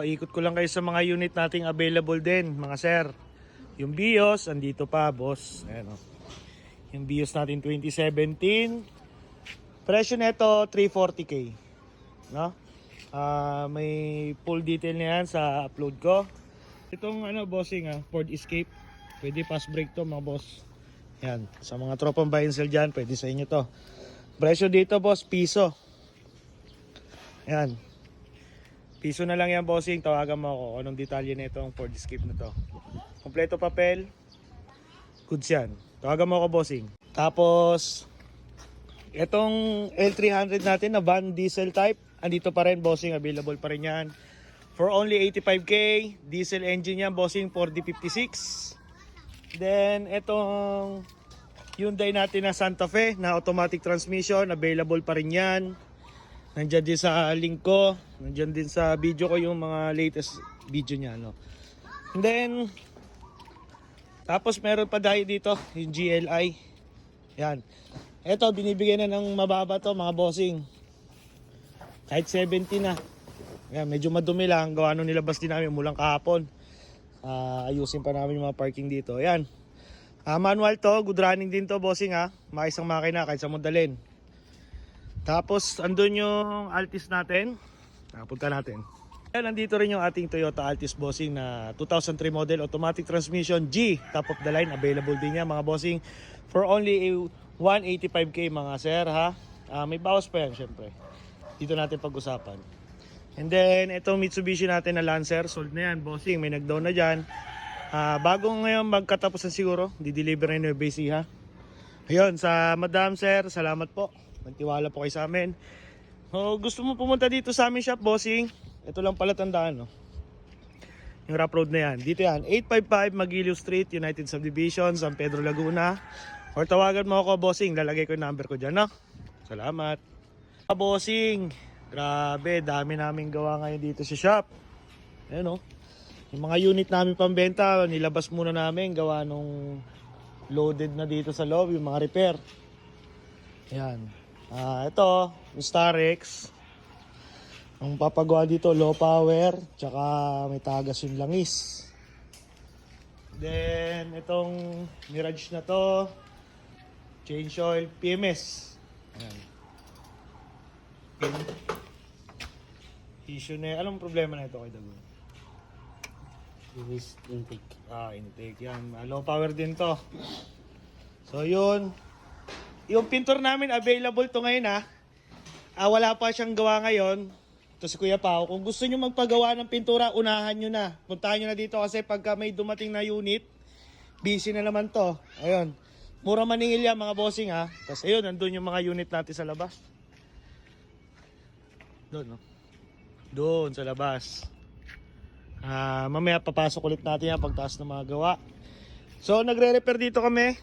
Ikot ko lang kayo sa mga unit nating available din, mga sir. Yung Vios, andito pa, boss. Ayan, oh. Yung Vios natin 2017. Presyo nito 340k. No? May full detail na yan sa upload ko. Itong bossing, Ford Escape. Pwede fast brake to, mga boss. Yan, sa mga tropang buy and sell dyan, pwede sa inyo to. Presyo dito, boss, piso. Yan. Piso na lang yan, bossing. Tawagan mo ako kung anong detalye na itong Ford Escape na to. Kompleto papel. Goods yan. Tawagan mo ako, bossing. Tapos, itong L300 natin na van diesel type, andito pa rin, bossing. Available pa rin yan. For only 85k. Diesel engine yan, bossing. 4D56. Then, itong Hyundai natin na Santa Fe na automatic transmission. Available pa rin yan. Nandiyan din sa link ko. Nandiyan din sa video ko yung mga latest video niya. No? And then, tapos meron pa dahil dito, yung GLI. Yan. Ito, binibigyan na ng mababa to, mga bossing. Kahit 70 na. Yan, medyo madumi lang. Gawa nung nilabas din namin mulang kahapon. Ayusin pa namin yung mga parking dito. Yan. Manual to, good running din to, bossing ha. Maisang makina kahit sa modalin. Tapos, andun yung Altis natin. Punta natin. Yan, nandito rin yung ating Toyota Altis, bossing, na 2003 model, automatic transmission G. Top of the line, available din yan, mga bossing. For only 185k, mga sir, ha. May bawas pa yan, syempre. Dito natin pag-usapan. And then, itong Mitsubishi natin na Lancer, sold na yan, bossing. May nag-down na dyan. Bago ngayon magkatapusan siguro, di-deliver na yung BC, ha. Ayun, sa madam, sir, salamat po. Nagtiwala po kayo sa amin. Gusto mo pumunta dito sa aming shop, bossing? Ito lang pala tandaan, no? Yung rough road na yan. Dito yan, 855 Magilio Street, United Subdivision, San Pedro, Laguna. Or tawagan mo ako, bossing. Lalagay ko yung number ko dyan, no? Salamat. Bossing, grabe, dami namin gawa ngayon dito sa shop. Ayan, no? Yung mga unit namin pambenta, nilabas muna namin gawa nung loaded na dito sa loob, yung mga repair. Ayan. Ito, yung Starex. Ang papagawa dito, low power, tsaka may tagas yung langis. Then, itong Mirage na to, change oil, PMS. Ayan. Issue na, anong problema na ito kay Dagun? Intake. Intake yan. Low power din to. So, yun. Yung pintor namin, available to ngayon, ha. Wala pa siyang gawa ngayon. Ito si Kuya Pao. Kung gusto nyo magpagawa ng pintura, unahan nyo na. Puntahan nyo na dito kasi pagka may dumating na unit, busy na naman to. Ayun. Mura maningil yan, mga bossing, ha. Tapos ayun, nandun yung mga unit natin sa labas. Doon, no? Doon, sa labas. Mamaya papasok ulit natin yan pagtaas ng mga gawa. So, nagre-repair dito kami.